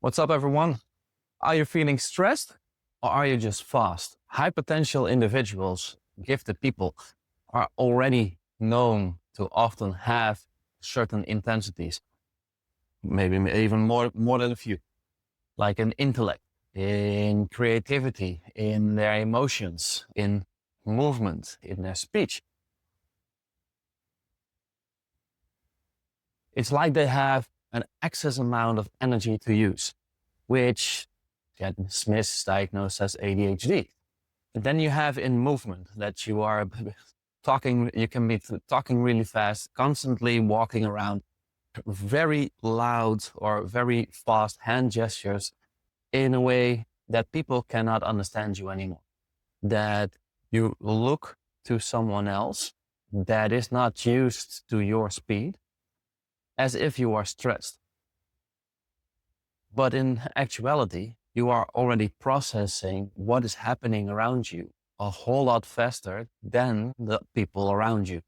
What's up, everyone? Are you feeling stressed or are you just fast? High potential individuals, gifted people, are already known to often have certain intensities, maybe even more than a few, like in intellect, in creativity, in their emotions, in movement, in their speech. It's like they have an excess amount of energy to use, which gets misdiagnosed as ADHD. And then you have in movement that you are talking, you can be talking really fast, constantly walking around, very loud or very fast hand gestures in a way that people cannot understand you anymore. That you look to someone else that is not used to your speed as if you are stressed. But in actuality, you are already processing what is happening around you a whole lot faster than the people around you.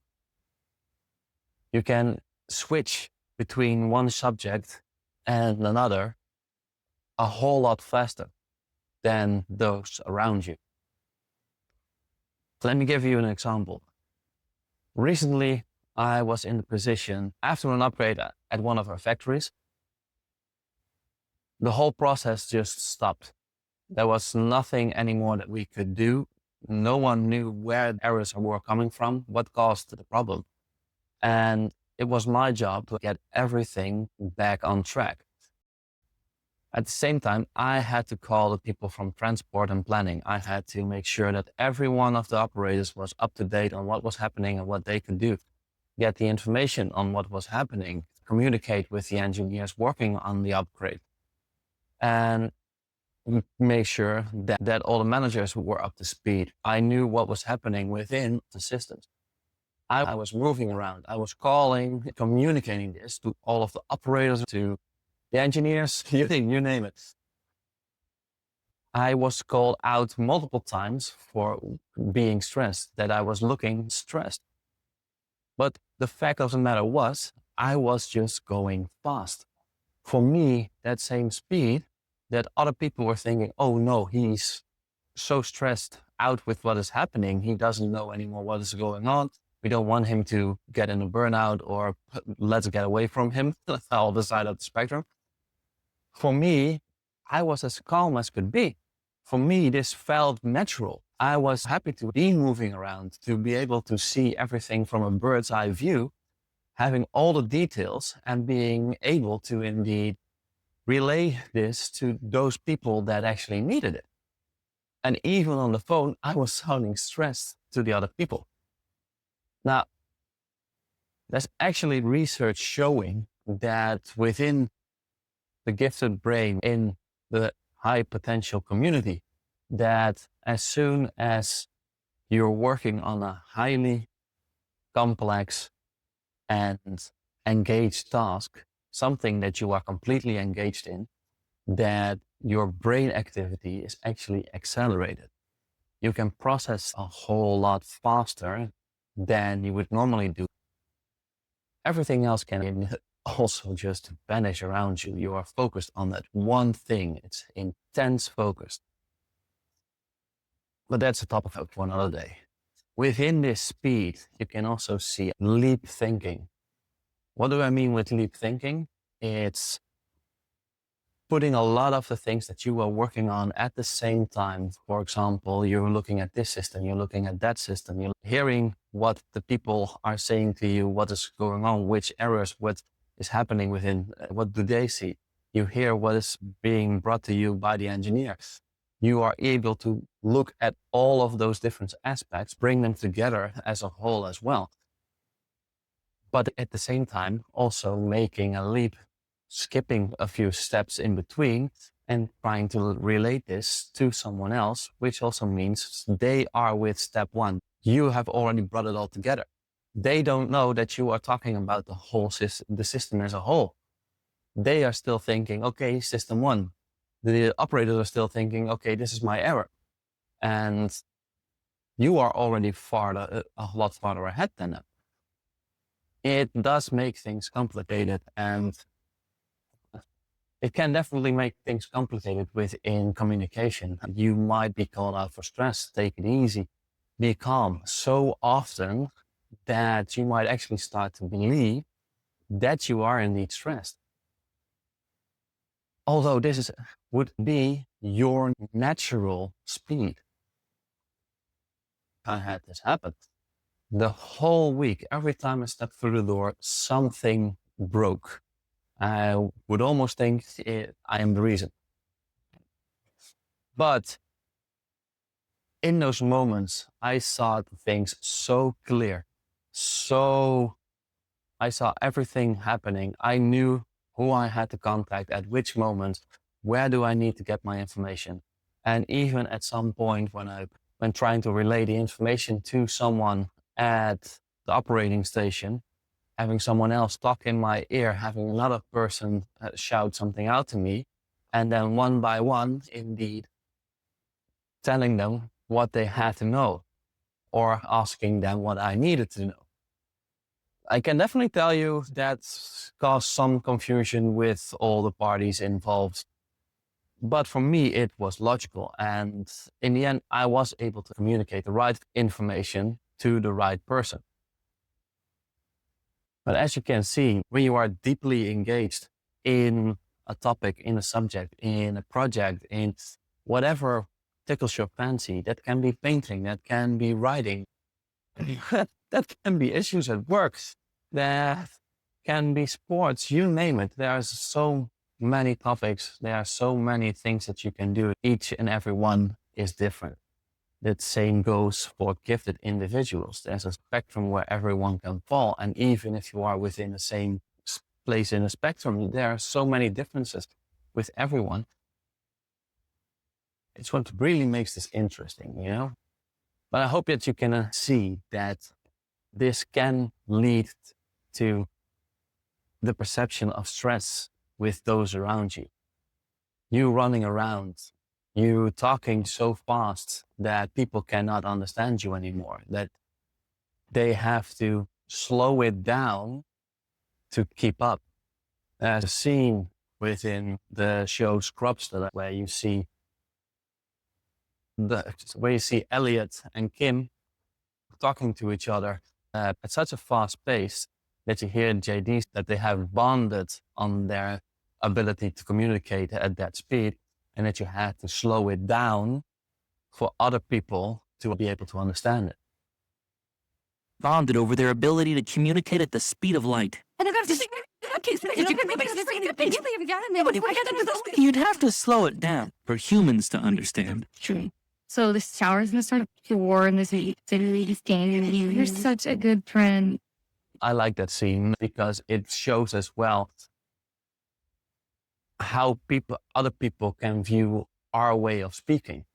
You can switch between one subject and another a whole lot faster than those around you. Let me give you an example. Recently, I was in the position after an upgrade at one of our factories. The whole process just stopped. There was nothing anymore that we could do. No one knew where the errors were coming from, what caused the problem. And it was my job to get everything back on track. At the same time, I had to call the people from transport and planning. I had to make sure that every one of the operators was up to date on what was happening and what they could do. Get the information on what was happening, communicate with the engineers working on the upgrade, and make sure that all the managers were up to speed. I knew what was happening within the systems. I was moving around. I was calling, communicating this to all of the operators, to the engineers, you name it. I was called out multiple times for being stressed, that I was looking stressed. But the fact of the matter was, I was just going fast. For me, that same speed that other people were thinking, oh no, he's so stressed out with what is happening. He doesn't know anymore what is going on. We don't want him to get in a burnout, or let's get away from him. That's the other side of the spectrum. For me, I was as calm as could be. For me, this felt natural. I was happy to be moving around, to be able to see everything from a bird's eye view, having all the details and being able to indeed relay this to those people that actually needed it. And even on the phone, I was sounding stressed to the other people. Now, there's actually research showing that within the gifted brain in the high potential community, that as soon as you're working on a highly complex and engaged task, something that you are completely engaged in, that your brain activity is actually accelerated. You can process a whole lot faster than you would normally do. Everything else can also just vanish around you. You are focused on that one thing. It's intense focus. But that's a topic for another day. Within this speed, you can also see leap thinking. What do I mean with leap thinking? It's putting a lot of the things that you are working on at the same time. For example, you're looking at this system, you're looking at that system, you're hearing what the people are saying to you, what is going on, which errors, what is happening within, what do they see? You hear what is being brought to you by the engineers. You are able to look at all of those different aspects, bring them together as a whole as well. But at the same time, also making a leap, skipping a few steps in between and trying to relate this to someone else, which also means they are with step one. You have already brought it all together. They don't know that you are talking about the whole system, the system as a whole. They are still thinking, okay, system one. The operators are still thinking, okay, this is my error. And you are already a lot farther ahead than them. It does make things complicated, and It can definitely make things complicated within communication. You might be called out for stress. Take it easy. Be calm so often that you might actually start to believe that you are indeed stressed. Although would be your natural speed. I had this happen. The whole week, every time I stepped through the door, something broke. I would almost think I am the reason. But in those moments, I saw things so clear. So I saw everything happening. I knew who I had to contact at which moment. Where do I need to get my information? And even at some point when trying to relay the information to someone at the operating station, having someone else talk in my ear, having another person shout something out to me, and then one by one, indeed, telling them what they had to know or asking them what I needed to know. I can definitely tell you that caused some confusion with all the parties involved. But for me, it was logical. And in the end, I was able to communicate the right information to the right person. But as you can see, when you are deeply engaged in a topic, in a subject, in a project, in whatever tickles your fancy, that can be painting, that can be writing, that can be issues at work, that can be sports, you name it. There are so many topics. There are so many things that you can do. Each and every one is different. The same goes for gifted individuals. There's a spectrum where everyone can fall. And even if you are within the same place in the spectrum, there are so many differences with everyone. It's what really makes this interesting, you know? But I hope that you can see that this can lead to the perception of stress with those around you. You running around, you talking so fast that people cannot understand you anymore, that they have to slow it down to keep up. There's a scene within the show Scrubs where you see Elliot and Kim talking to each other at such a fast pace that you hear JD that they have bonded on their ability to communicate at that speed, and that you had to slow it down for other people to be able to understand it. Bonded over their ability to communicate at the speed of light. You'd have to slow it down for humans to understand. True. So the shower's gonna start at 4 and this week, you're such a good friend. I like that scene because it shows as well how other people can view our way of speaking.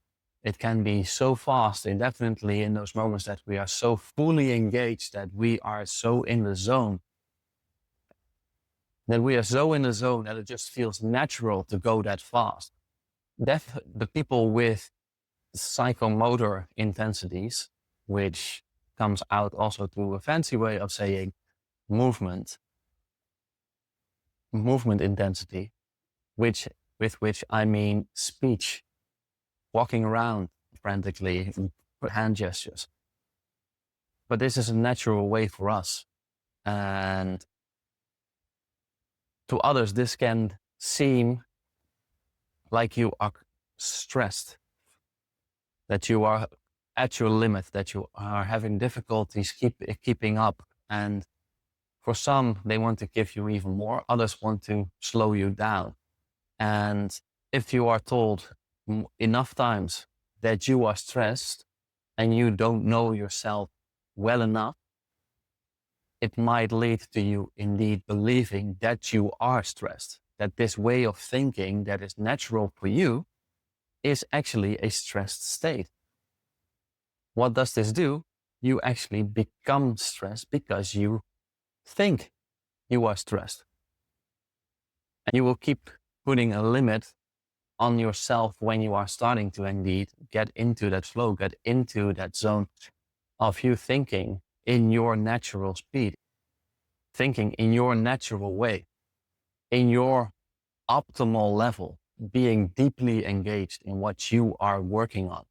It can be so fast, and definitely in those moments that we are so fully engaged, that we are so in the zone, that it just feels natural to go that fast. The people with psychomotor intensities, which comes out also through a fancy way of saying movement intensity, with which I mean speech, walking around frantically, hand gestures. But this is a natural way for us. And to others, this can seem like you are stressed, that you are at your limit, that you are having difficulties keeping up. And for some, they want to give you even more. Others want to slow you down. And if you are told enough times that you are stressed and you don't know yourself well enough, it might lead to you indeed believing that you are stressed, that this way of thinking that is natural for you is actually a stressed state. What does this do? You actually become stressed because you think you are stressed. And you will keep putting a limit on yourself when you are starting to indeed get into that flow, get into that zone of you thinking in your natural speed, thinking in your natural way, in your optimal level, being deeply engaged in what you are working on.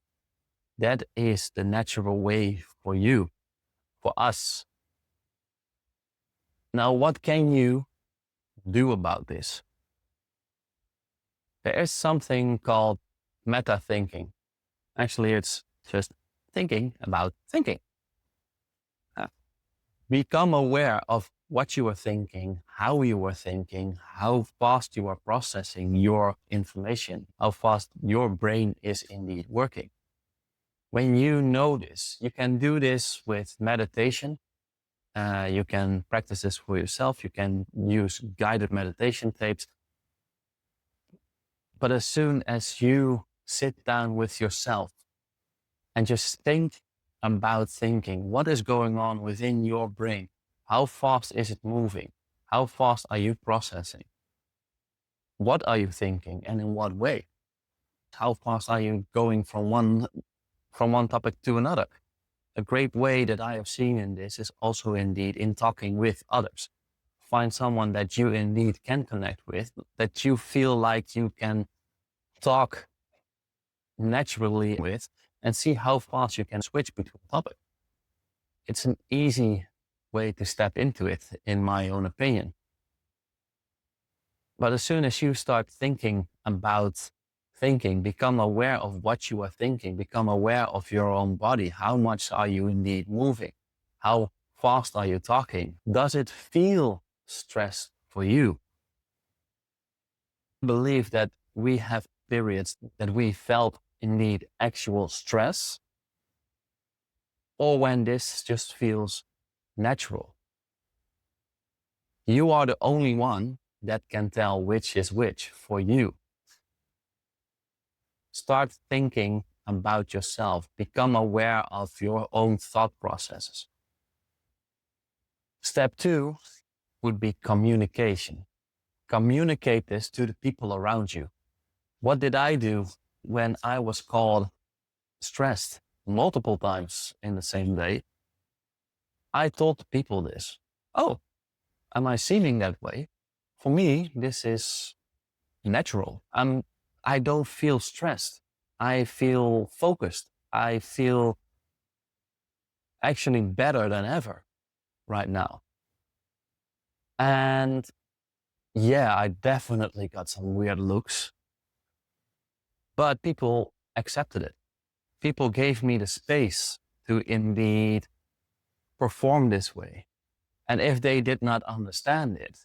That is the natural way for you, for us. Now, what can you do about this? There is something called meta thinking. Actually, it's just thinking about thinking. Become aware of what you are thinking, how you are thinking, how fast you are processing your information, how fast your brain is indeed working. When you know this, you can do this with meditation. You can practice this for yourself. You can use guided meditation tapes. But as soon as you sit down with yourself and just think about thinking, what is going on within your brain? How fast is it moving? How fast are you processing? What are you thinking and in what way? How fast are you going from one topic to another? A great way that I have seen in this is also indeed in talking with others. Find someone that you indeed can connect with, that you feel like you can talk naturally with, and see how fast you can switch between topics. It's an easy way to step into it, in my own opinion. But as soon as you start thinking about thinking, become aware of what you are thinking, become aware of your own body. How much are you indeed moving? How fast are you talking? Does it feel stress for you? I believe that we have periods that we felt indeed actual stress, or when this just feels natural. You are the only one that can tell which is which for you. Start thinking about yourself. Become aware of your own thought processes. Step 2 would be communication. Communicate this to the people around you. What did I do when I was called stressed multiple times in the same day? I told people this. Oh, am I seeming that way? For me, this is natural. I don't feel stressed. I feel focused. I feel actually better than ever right now. And yeah, I definitely got some weird looks, but people accepted it. People gave me the space to indeed perform this way. And if they did not understand it,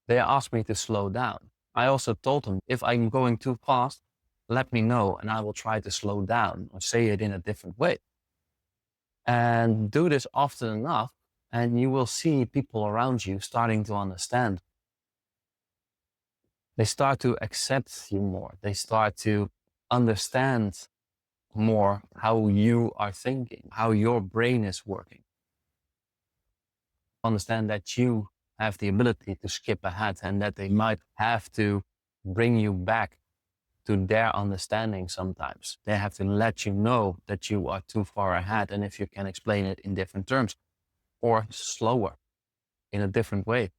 they asked me to slow down. I also told them, if I'm going too fast, let me know and I will try to slow down or say it in a different way. And do this often enough, and you will see people around you starting to understand. They start to accept you more. They start to understand more how you are thinking, how your brain is working. Understand that you have the ability to skip ahead and that they might have to bring you back to their understanding sometimes. They have to let you know that you are too far ahead, and if you can explain it in different terms or slower in a different way.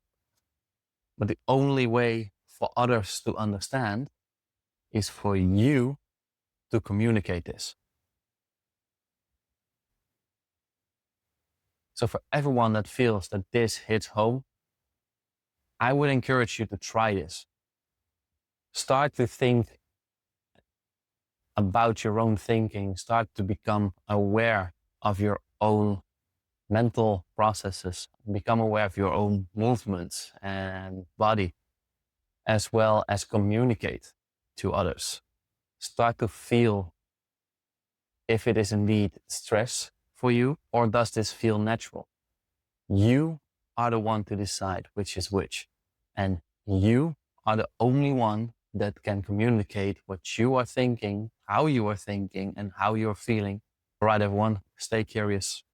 But the only way for others to understand is for you to communicate this. So for everyone that feels that this hits home, I would encourage you to try this. Start to think about your own thinking. Start to become aware of your own mental processes. Become aware of your own movements and body, as well as communicate to others. Start to feel if it is indeed stress for you, or does this feel natural? You are the one to decide which is which. And you are the only one that can communicate what you are thinking, how you are thinking, and how you're feeling. All right, everyone, stay curious.